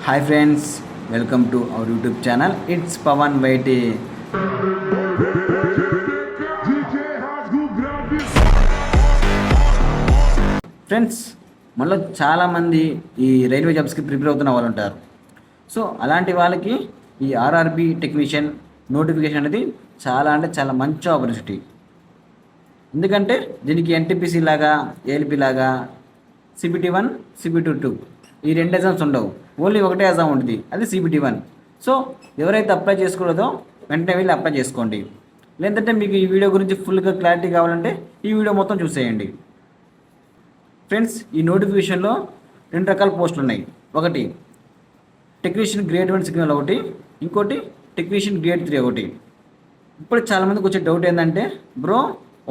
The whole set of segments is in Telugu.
Hi friends, welcome to our YouTube channel. It's Pawan Vaiti. Friends, మనలో చాలామంది ఈ రైల్వే జాబ్స్కి ప్రిపేర్ అవుతున్న వాళ్ళు ఉంటారు. సో అలాంటి వాళ్ళకి ఈ ఆర్ఆర్బి టెక్నీషియన్ నోటిఫికేషన్ అనేది చాలా మంచి ఆపర్చునిటీ. ఎందుకంటే దీనికి ఎన్టీపీసీ లాగా, ఏఎల్పి లాగా CBT1, CBT2 ఈ రెండు ఎగ్జామ్స్ ఉండవు. ఓన్లీ ఒకటే ఎగ్జామ్ ఉంటుంది, అది CBT1. సో ఎవరైతే అప్లై చేసుకోలేదో వెంటనే వెళ్ళి అప్లై చేసుకోండి. లేదంటే మీకు ఈ వీడియో గురించి ఫుల్గా క్లారిటీ కావాలంటే ఈ వీడియో మొత్తం చూసేయండి. ఫ్రెండ్స్, ఈ నోటిఫికేషన్లో రెండు రకాల పోస్టులు ఉన్నాయి. ఒకటి టెక్నీషియన్ గ్రేడ్ 1 సిగ్నల్ ఒకటి, ఇంకోటి టెక్నీషియన్ గ్రేడ్ 3 ఒకటి. ఇప్పుడు చాలామందికి వచ్చే డౌట్ ఏంటంటే, బ్రో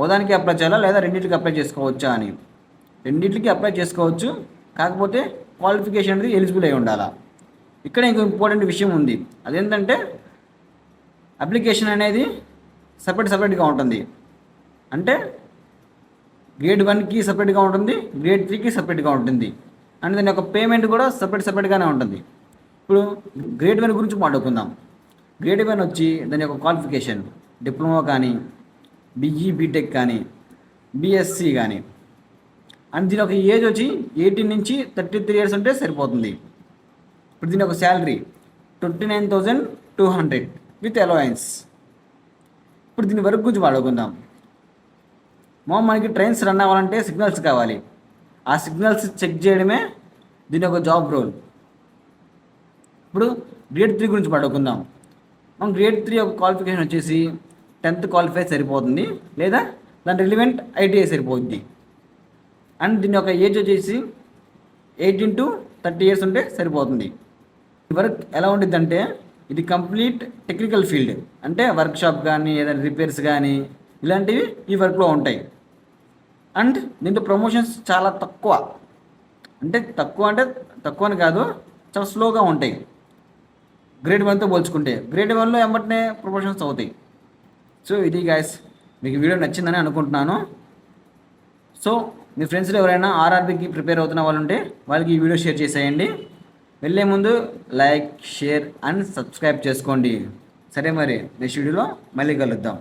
ఓదానికి అప్లై చేయాలా లేదా రెండింటికి అప్లై చేసుకోవచ్చా అని. రెండింటికి అప్లై చేసుకోవచ్చు, కాకపోతే క్వాలిఫికేషన్ అనేది ఎలిజిబుల్ అయి ఉండాలా. ఇక్కడ ఇంకో ఇంపార్టెంట్ విషయం ఉంది. అదేంటంటే అప్లికేషన్ అనేది సపరేట్గా ఉంటుంది. అంటే గ్రేడ్ 1కి సపరేట్గా ఉంటుంది, గ్రేడ్ 3కి సపరేట్గా ఉంటుంది. అండ్ దాని యొక్క పేమెంట్ కూడా సపరేట్గానే ఉంటుంది. ఇప్పుడు గ్రేడ్ 1 గురించి మాట్లాడుకుందాం. గ్రేడ్ 1 వచ్చి దాని యొక్క క్వాలిఫికేషన్ డిప్లొమా కానీ, BE బీటెక్ కానీ, BSc కానీ. అండ్ దీని ఒక ఏజ్ వచ్చి 18 నుంచి 33 ఇయర్స్ ఉంటే సరిపోతుంది. ఇప్పుడు దీని ఒక శాలరీ 29,200 విత్ అలవెన్స్. ఇప్పుడు దీని వర్క్ గురించి మాట్లాడుకుందాం. మనకి ట్రైన్స్ రన్ అవ్వాలంటే సిగ్నల్స్ కావాలి. ఆ సిగ్నల్స్ చెక్ చేయడమే దీని ఒక జాబ్ రోల్. ఇప్పుడు గ్రేడ్ 3 గురించి మాట్లాడుకుందాం. మనం గ్రేడ్ 3 ఒక క్వాలిఫికేషన్ వచ్చేసి 10th క్వాలిఫై సరిపోతుంది, లేదా దాని రిలివెంట్ ITI సరిపోతుంది. అండ్ దీని యొక్క ఏజ్ వచ్చేసి 18 to 30 ఇయర్స్ ఉంటే సరిపోతుంది. ఈ వర్క్ ఎలా ఉంటుందంటే ఇది కంప్లీట్ టెక్నికల్ ఫీల్డ్. అంటే వర్క్షాప్ కానీ, ఏదైనా రిపేర్స్ కానీ ఇలాంటివి ఈ వర్క్లో ఉంటాయి. అండ్ దీంట్లో ప్రమోషన్స్ చాలా తక్కువ. అంటే తక్కువ అని కాదు, చాలా స్లోగా ఉంటాయి గ్రేడ్ 1తో పోల్చుకుంటే. గ్రేడ్ 1లో వెంబటనే ప్రమోషన్స్ అవుతాయి. సో ఇది గాయస్, మీకు వీడియో నచ్చిందని అనుకుంటున్నాను. సో మీ ఫ్రెండ్స్లో ఎవరైనా ఆర్ఆర్బీకి ప్రిపేర్ అవుతున్న వాళ్ళు ఉంటే వాళ్ళకి ఈ వీడియో షేర్ చేసేయండి. వెళ్ళే ముందు లైక్, షేర్ అండ్ సబ్స్క్రైబ్ చేసుకోండి. సరే, మరి నెక్స్ట్ వీడియోలో మళ్ళీ కలుద్దాం.